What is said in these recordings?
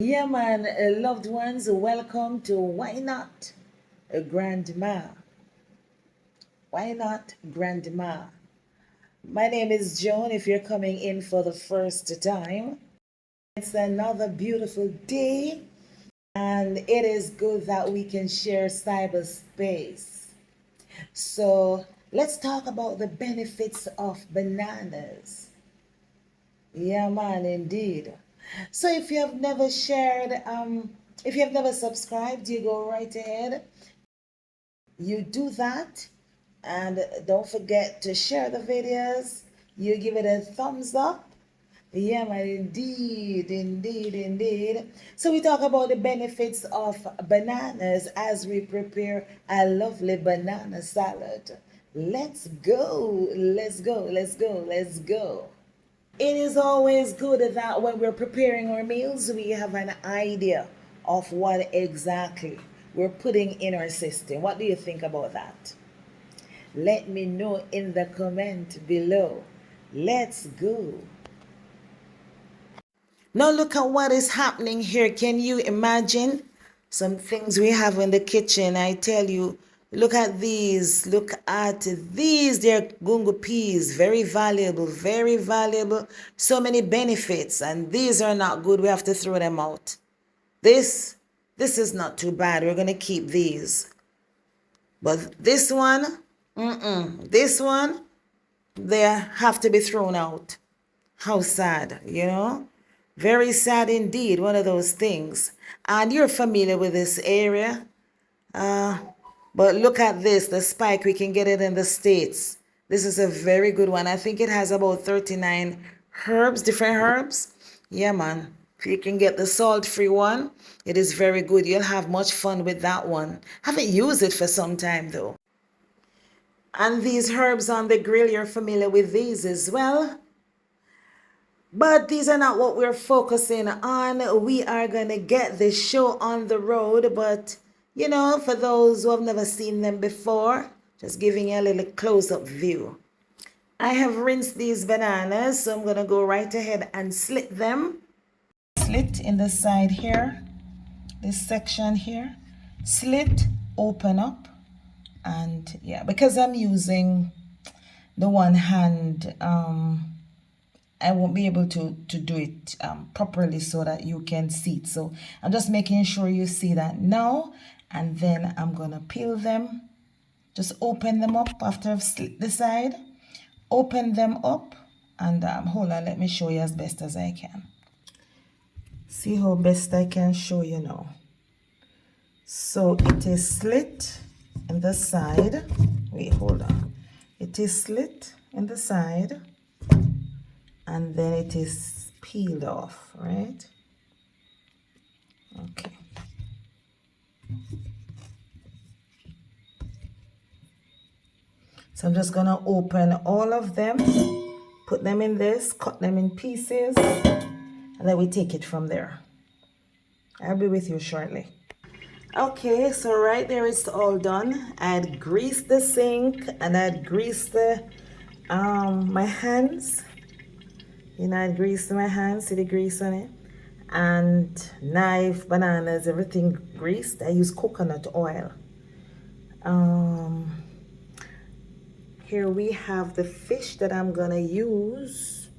Yeah, man, loved ones, welcome to Why Not Grandma? Why Not Grandma? My name is Joan. If you're coming in for the first time, it's another beautiful day, and it is good that we can share cyberspace. So, let's talk about the benefits of bananas. Yeah, man, indeed. So if you have never subscribed, you go right ahead. You do that, and don't forget to share the videos. You give it a thumbs up. Yeah, man, indeed, indeed, indeed. So we talk about the benefits of bananas as we prepare a lovely banana salad. Let's go, let's go, let's go, let's go. It is always good that when we're preparing our meals, we have an idea of what exactly we're putting in our system. What do you think about that? Let me know in the comment below. Let's go. Now look at what is happening here. Can you imagine some things we have in the kitchen? I tell you, look at these. Look at these. They're gungo peas. Very valuable. Very valuable. So many benefits. And these are not good. We have to throw them out. This is not too bad. We're going to keep these. But this one, this one, they have to be thrown out. How sad, you know? Very sad indeed, one of those things. And you're familiar with this area. But look at this, the spike, we can get it in the States. This is a very good one. I think it has about 39 herbs, different herbs. Yeah, man. If you can get the salt-free one, it is very good. You'll have much fun with that one. Haven't used it for some time though. And these herbs on the grill, you're familiar with these as well. But these are not what we're focusing on. We are going to get this show on the road. But, you know, for those who have never seen them before, just giving you a little close-up view. I have rinsed these bananas, so I'm going to go right ahead and slit them. Slit in the side here, this section here. Slit, open up. And yeah, because I'm using the one hand, I won't be able to do it properly so that you can see it. So I'm just making sure you see that now. And then I'm going to peel them. Just open them up after I've slit the side. Open them up. And hold on, let me show you as best as I can. See how best I can show you now. So it is slit in the side. Wait, hold on. It is slit in the side. And then it is peeled off, right? Okay. So I'm just gonna open all of them, put them in this, cut them in pieces, and then we take it from there. I'll be with you shortly. Okay, so right there it's all done. I'd greased the sink and I'd greased the my hands. You know, I'd greased my hands, see the grease on it. And knife, bananas, everything greased. I use coconut oil. Here we have the fish that I'm gonna use.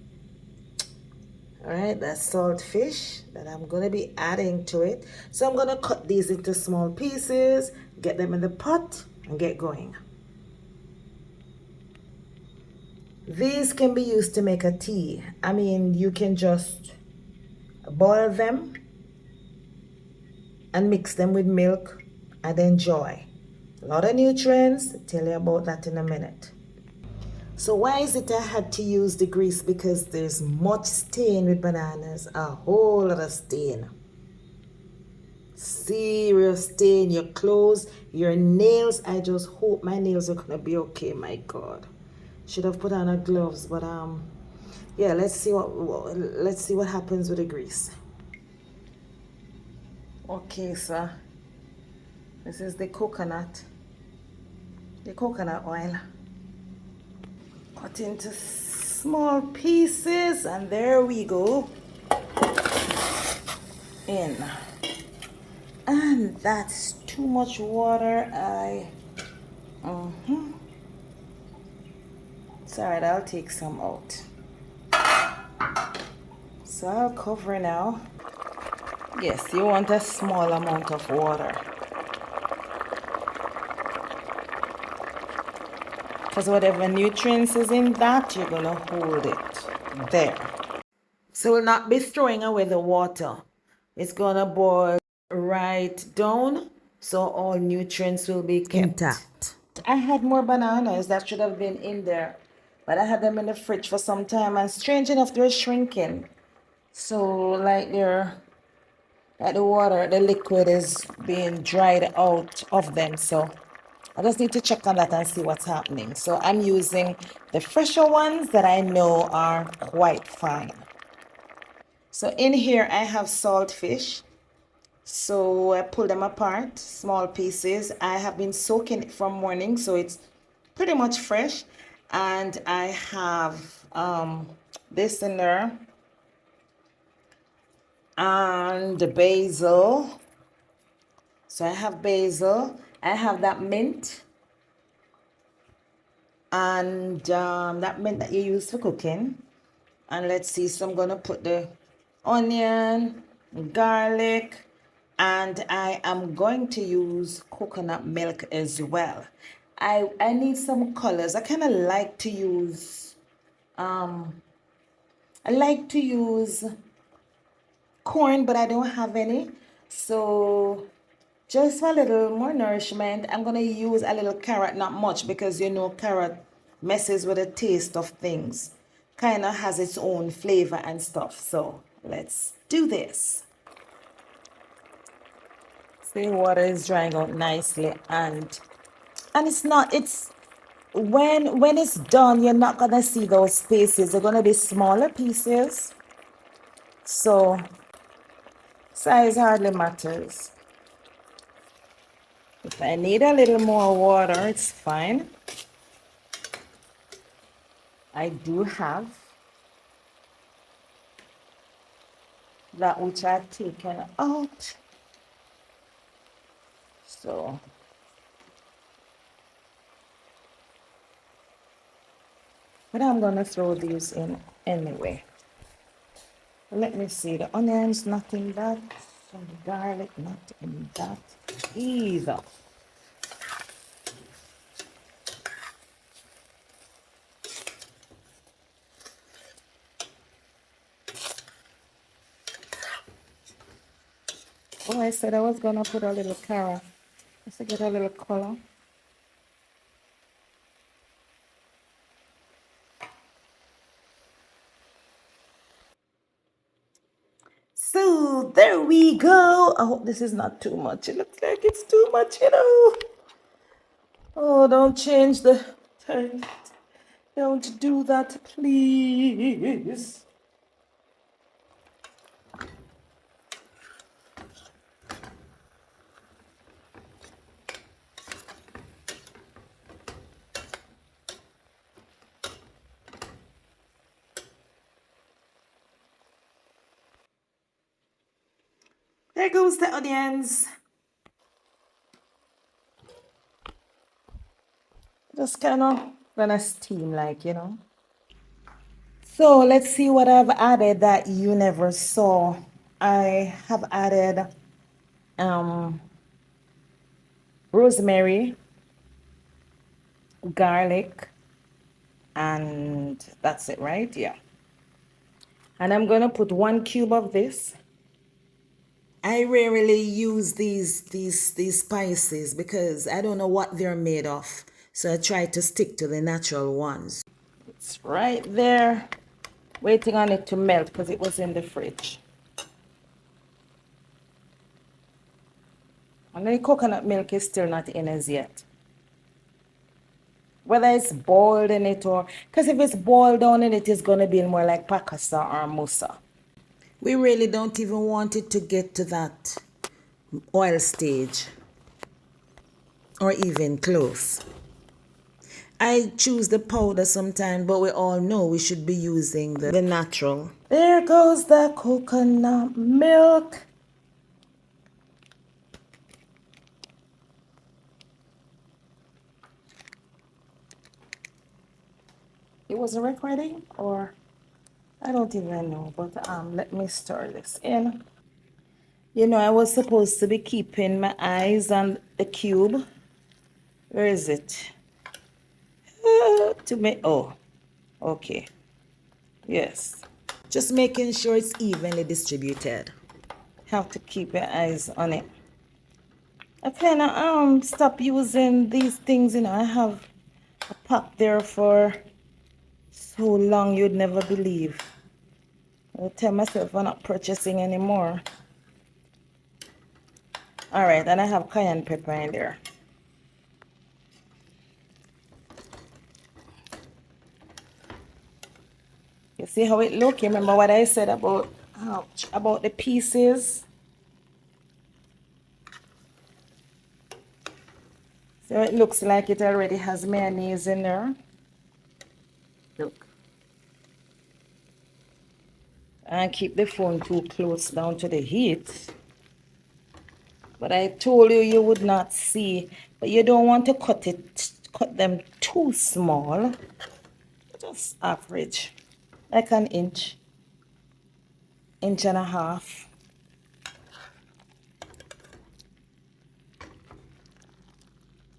All right, that's salt fish that I'm gonna be adding to it. So I'm gonna cut these into small pieces, get them in the pot, and get going. These can be used to make a tea. I mean, you can just boil them and mix them with milk and enjoy. A lot of nutrients, I'll tell you about that in a minute. So why is it I had to use the grease? Because there's much stain with bananas, a whole lot of stain. Serious stain, your clothes, your nails. I just hope my nails are gonna be okay, my God. Should have put on a gloves, but yeah, let's see what happens with the grease. Okay, so this is the coconut oil. Cut into small pieces, and there we go. in. And that's too much water. It's alright, I'll take some out. So I'll cover now. Yes, you want a small amount of water. Because whatever nutrients is in that, you're going to hold it there. So we'll not be throwing away the water. It's going to boil right down, so all nutrients will be kept intact. I had more bananas that should have been in there, but I had them in the fridge for some time, and strange enough, they're shrinking. So like the water, the liquid is being dried out of them. So I just need to check on that and see what's happening. So I'm using the fresher ones that I know are quite fine. So in here I have salt fish. So I pull them apart, small pieces. I have been soaking it from morning, so it's pretty much fresh. And I have this in there, and the basil. So I have basil. I have that mint, and that mint that you use for cooking. And let's see, so I'm gonna put the onion, garlic, and I am going to use coconut milk as well. I need some colors. I kind of like to use I like to use corn, but I don't have any. So just for a little more nourishment, I'm gonna use a little carrot, not much, because you know carrot messes with the taste of things. Kind of has its own flavor and stuff. So let's do this. See, water is drying out nicely, and it's not, it's when it's done, you're not gonna see those spaces. They're gonna be smaller pieces. So size hardly matters. If I need a little more water, it's fine. I do have that which I've taken out. So but I'm gonna throw these in anyway. Let me see, the onions not in that, and the garlic not in that either. Oh, I said I was gonna put a little carrot just to get a little color. So there we go. I hope this is not too much. It looks like it's too much, you know. Oh, don't change the taste. Don't do that, please. There goes the onions. Just kind of gonna steam, like, you know. So let's see what I've added that you never saw. I have added rosemary, garlic, and that's it, right? Yeah. And I'm gonna put 1 cube of this. I rarely use these spices because I don't know what they're made of. So I try to stick to the natural ones. It's right there, waiting on it to melt because it was in the fridge. And the coconut milk is still not in as yet. Whether it's boiled in it or, because if it's boiled down in it, it's going to be more like pakasa or musa. We really don't even want it to get to that oil stage or even close. I choose the powder sometimes, but we all know we should be using the natural. There goes the coconut milk. It wasn't recording, or I don't even know, but let me stir this in. You know, I was supposed to be keeping my eyes on the cube. Where is it? To make, oh, okay. Yes. Just making sure it's evenly distributed. Have to keep your eyes on it. I kind of stop using these things, you know. I have a pack there for so long you'd never believe. I'll tell myself I'm not purchasing anymore. All right, and I have cayenne pepper in there. You see how it look? You remember what I said about, ouch, about the pieces? So it looks like it already has mayonnaise in there. Look. And keep the phone too close down to the heat. But I told you you would not see. But you don't want to cut them too small. Just average. Like an inch. Inch and a half.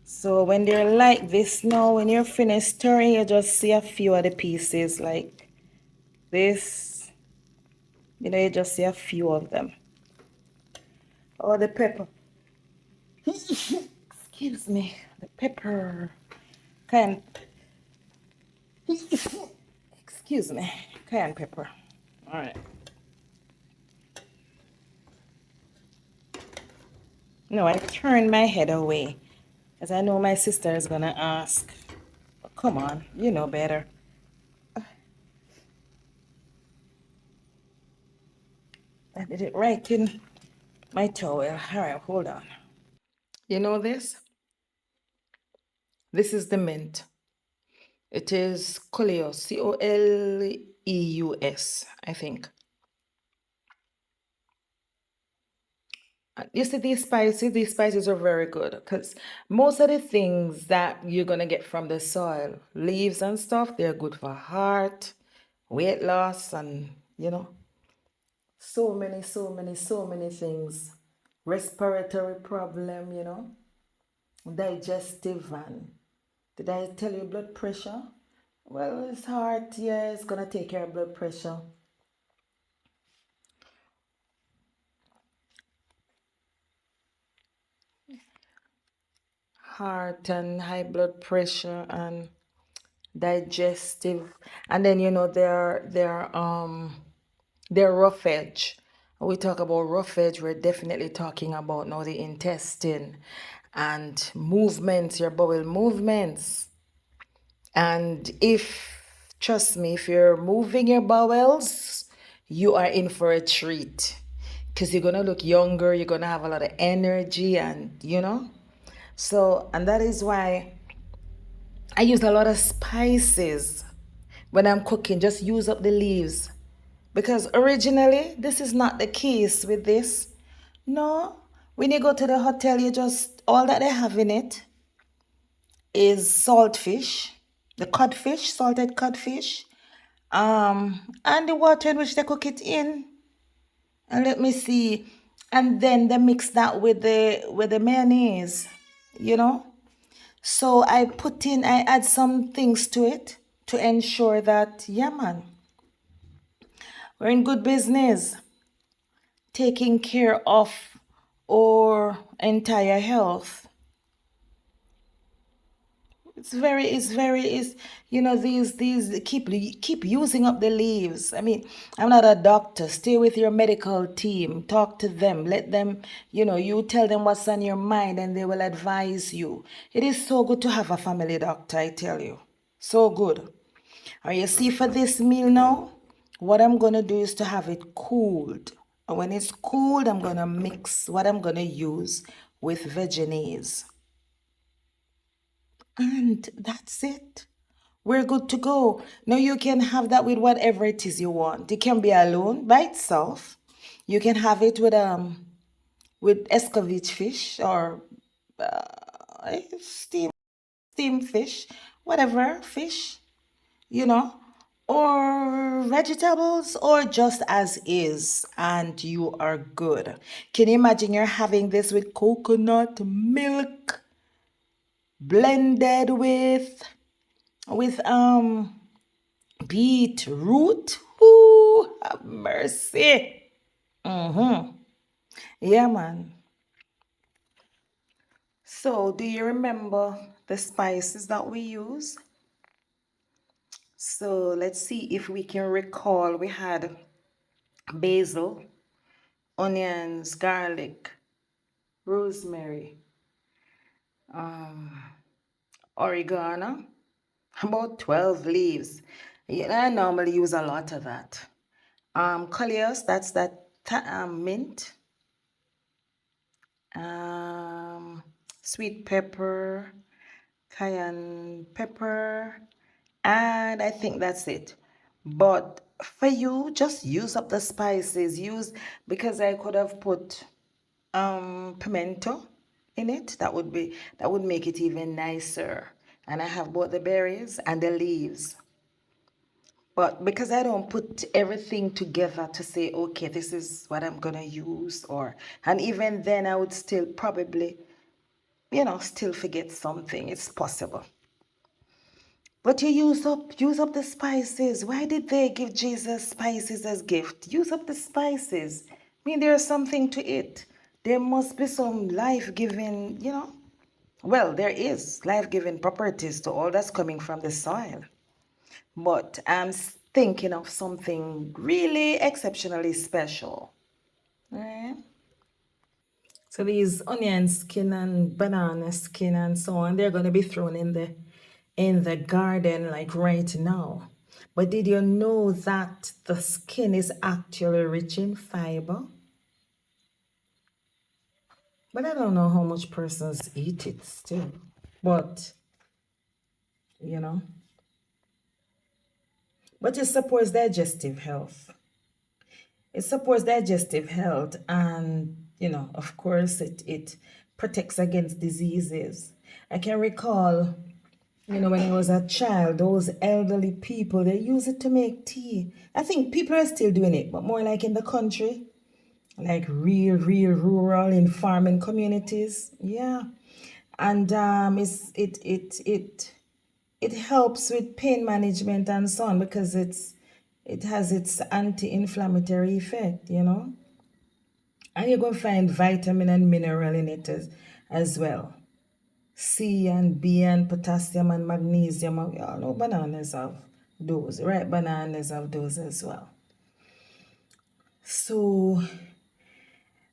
So when they're like this now, when you're finished stirring, you just see a few of the pieces like this. You know, you just see a few of them. Oh, the pepper. Excuse me. The pepper. Cayenne. Excuse me. Cayenne pepper. All right. No, I turned my head away because I know my sister is going to ask. Come on, you know better. I did it right in my towel. All right, hold on. You know this? This is the mint. It is coleus, Coleus, I think. You see these spices are very good because most of the things that you're going to get from the soil, leaves and stuff, they're good for heart, weight loss, and so many things. Respiratory problem, digestive, and did I tell you blood pressure? Well, it's heart, yeah, it's gonna take care of blood pressure. Heart and high blood pressure and digestive. And then they're rough edge. When we talk about rough edge, we're definitely talking about now the intestine and movements, your bowel movements. And trust me, if you're moving your bowels, you are in for a treat because you're going to look younger, you're going to have a lot of energy, and. So, and that is why I use a lot of spices when I'm cooking, just use up the leaves. Because originally, this is not the case with this. No, when you go to the hotel, all that they have in it is saltfish, the codfish, salted codfish, and the water in which they cook it in. And let me see, and then they mix that with the mayonnaise, you know. So I add some things to it to ensure that, yeah, man, we're in good business, taking care of our entire health. It's these keep using up the leaves. I mean, I'm not a doctor. Stay with your medical team. Talk to them. Let them, you tell them what's on your mind and they will advise you. It is so good to have a family doctor, I tell you. So good. Are you see for this meal now? What I'm gonna do is to have it cooled. And when it's cooled, I'm gonna mix what I'm gonna use with Vegenaise. And that's it. We're good to go. Now you can have that with whatever it is you want. It can be alone by itself. You can have it with escovitch fish or steam fish, whatever fish. you know, or vegetables, or just as is, and you are good. Can you imagine you're having this with coconut milk blended with beetroot? Ooh, have mercy. Mm-hmm. Yeah, man. So, do you remember the spices that we use? So, let's see if we can recall. We had basil, onions, garlic, rosemary, oregano, about 12 leaves. Yeah, I normally use a lot of that. Colliers, that's that mint, um, sweet pepper, cayenne pepper, and I think that's it. But for you, just use up the spices. Use, because I could have put pimento in it. That would make it even nicer. And I have both the berries and the leaves. But because I don't put everything together to say, okay, this is what I'm gonna use, or, and even then I would still probably, still forget something. It's possible. But you use up the spices. Why did they give Jesus spices as gift? Use up the spices. I mean, there's something to it. There must be some life-giving. Well, there is life-giving properties to all that's coming from the soil. But I'm thinking of something really exceptionally special. Right? So these onion skin and banana skin and so on, they're going to be thrown in the garden like right now. But did you know that the skin is actually rich in fiber? But I don't know how much persons eat it still. But, you know, but it supports digestive health. It supports digestive health, and, of course, it protects against diseases. I can recall, when I was a child, those elderly people, they use it to make tea. I think people are still doing it, but more like in the country, like real rural in farming communities. Yeah. And it helps with pain management and so on, because it has its anti-inflammatory effect. And you're going to find vitamin and mineral in it as well. C and B and potassium and magnesium. You all know bananas have those, right? Bananas have those as well. So,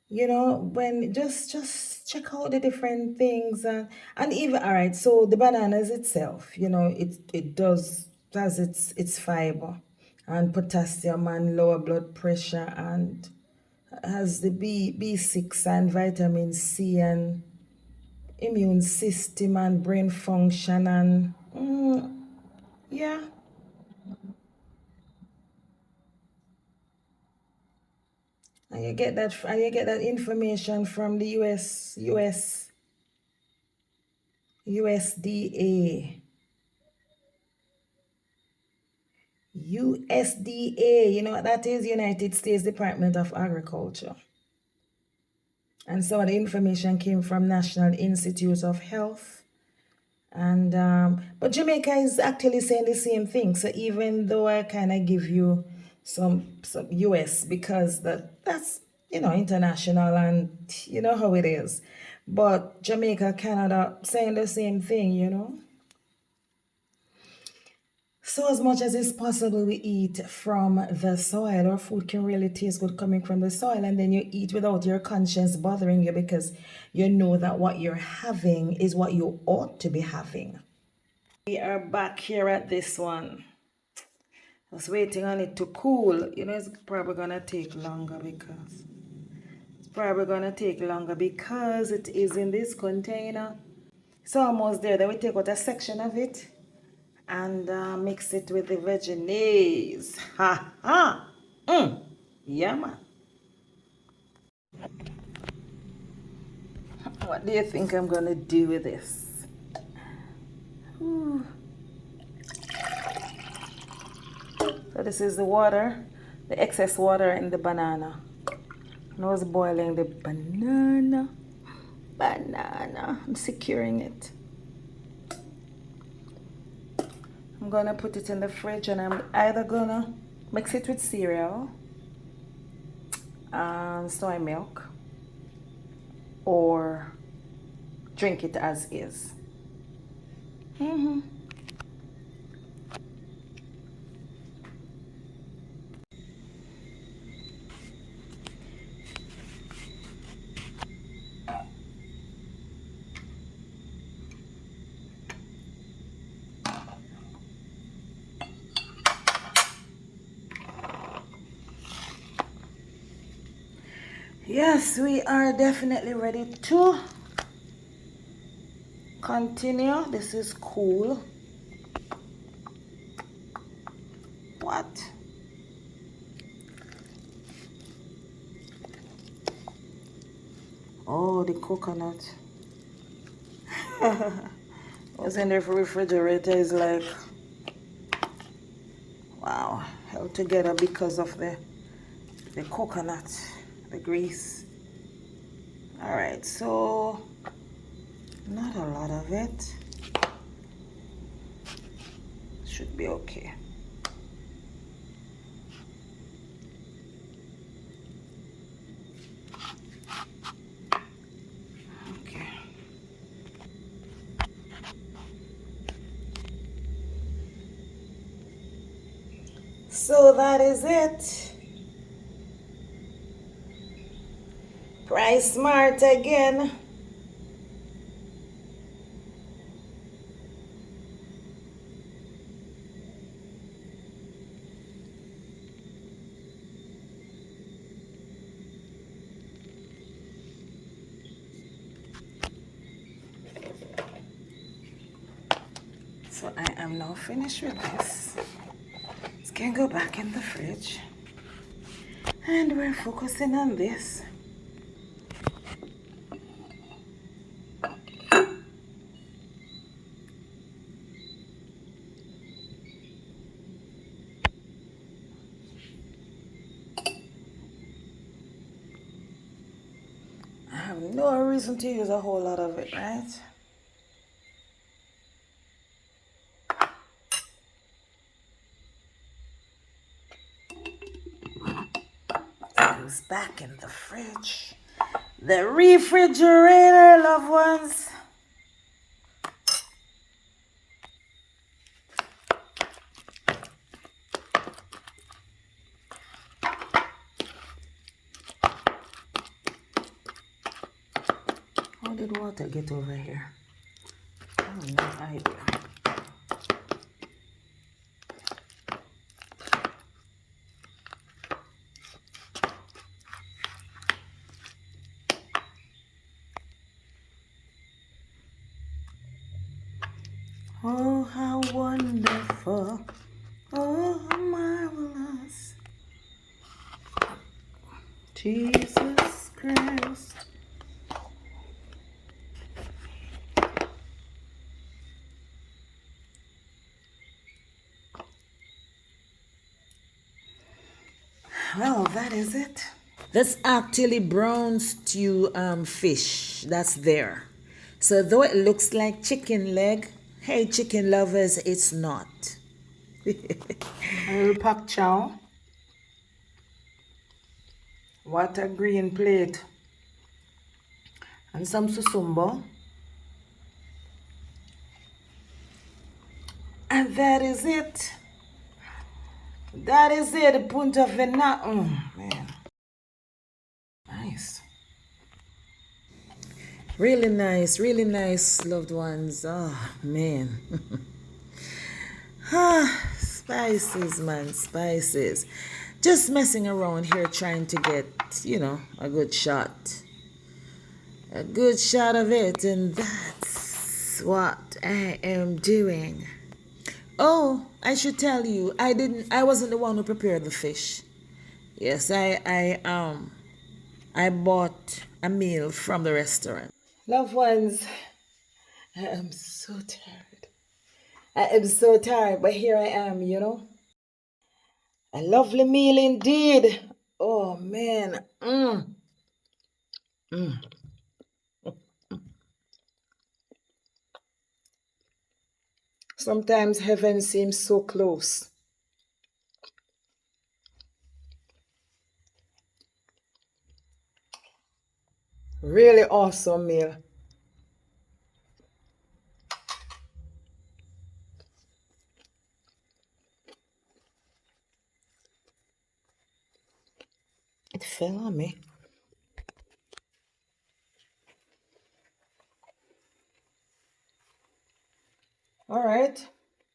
when just check out the different things, and even, all right, so the bananas itself, it does has its fiber and potassium and lower blood pressure, and has the B6 and vitamin C and immune system and brain function, and yeah. And you get that information from the USDA. USDA, you know what that is? United States Department of Agriculture. And some of the information came from National Institute of Health. And but Jamaica is actually saying the same thing. So even though I kind of give you some US, because that's international, and you know how it is. But Jamaica, Canada saying the same thing. So as much as it's possible, we eat from the soil. Our food can really taste good coming from the soil, and then you eat without your conscience bothering you, because you know that what you're having is what you ought to be having. We are back here at this one. I was waiting on it to cool. It's probably gonna take longer because it is in this container. It's almost there. Then we take out a section of it and mix it with the veggies. Ha ha! Yeah, man. What do you think I'm gonna do with this? Ooh. this is the water, the excess water in the banana. Now it's boiling the banana. I'm securing it. I'm gonna put it in the fridge, and I'm either gonna mix it with cereal, soy milk, or drink it as is. Yes, we are definitely ready to continue. This is cool. What? Oh, the coconut. What's in the refrigerator is like, wow, held together because of the coconut, the grease. All right, so not a lot of it. Should be okay. Okay. So that is it. Price Smart again. So I am now finished with this. This can go back in the fridge. And we're focusing on this. I have no reason to use a whole lot of it, right? It goes back in the fridge. The refrigerator, loved ones. How did water get over here? I have no idea. Oh, how wonderful. Oh, how marvelous. Jesus Christ. Well, that is it. That's actually brown stew fish that's there. So though it looks like chicken leg, hey chicken lovers, it's not. A little pak chow. What a green plate. And some susumbo. And that is it. That is it. The punta vena. Man. Nice. Really nice, loved ones. Oh, man. Spices, man, spices. Just messing around here trying to get, a good shot. A good shot of it, and that's what I am doing. Oh, I should tell you, I wasn't the one who prepared the fish. Yes, I bought a meal from the restaurant. Loved ones, I am so tired. I am so tired, but here I am, A lovely meal indeed. Oh man. Mm. Sometimes heaven seems so close. Really awesome meal. It fell on me. All right.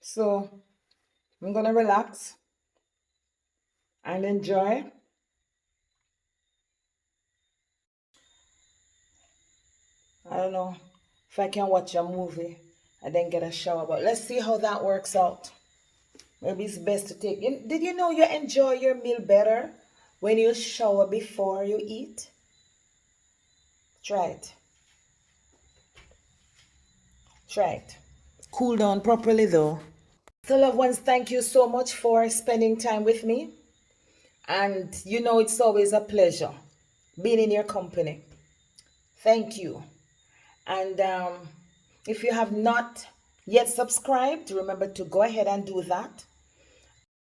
So I'm gonna relax and enjoy. I don't know if I can watch a movie and then get a shower, but let's see how that works out. Maybe it's best to take. Did you know you enjoy your meal better when you shower before you eat? Try it. Try it. Cool down properly though. So, loved ones, thank you so much for spending time with me. And you know, it's always a pleasure being in your company. Thank you. And if you have not yet subscribed, remember to go ahead and do that.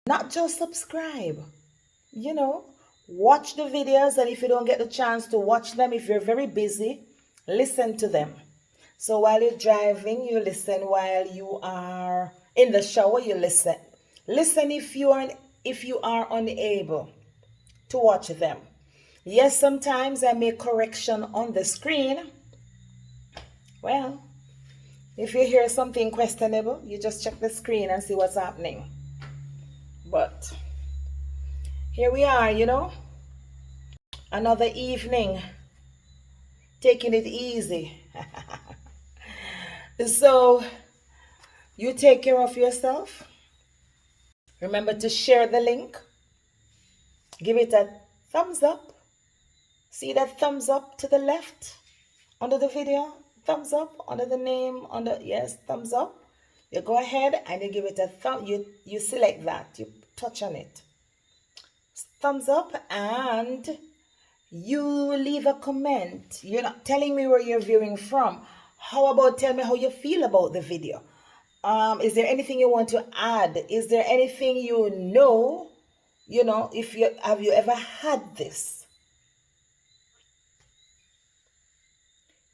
Not just subscribe, you know, watch the videos. And if you don't get the chance to watch them, if you're very busy, listen to them. So while you're driving, you listen. While you are in the shower, you listen. Listen if you are unable to watch them. Yes, sometimes I make correction on the screen. Well, if you hear something questionable, you just check the screen and see what's happening. But here we are, you know, another evening, taking it easy. So you take care of yourself. Remember to share the link. Give it a thumbs up. See that thumbs up to the left under the video? Thumbs up under the name, under, yes, thumbs up. You go ahead and you give it a thumb. You select that. You touch on it. Thumbs up, and you leave a comment. You're not telling me where you're viewing from. How about tell me how you feel about the video? Is there anything you want to add? Is there anything you know, if you have you ever had this?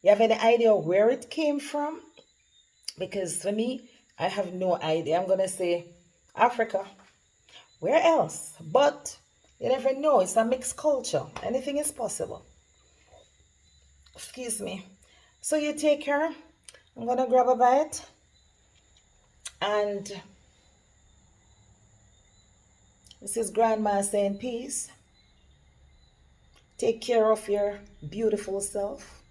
You have any idea where it came from? Because for me, I have no idea. I'm gonna say Africa. Where else? But you never know. It's a mixed culture. Anything is possible. Excuse me. So you take care. I'm gonna grab a bite, and this is Grandma saying peace. Take care of your beautiful self,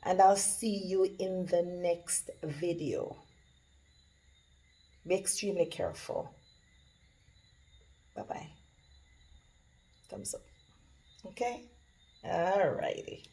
and I'll see you in the next video. Be extremely careful. Bye bye. Thumbs up. Okay? Alrighty.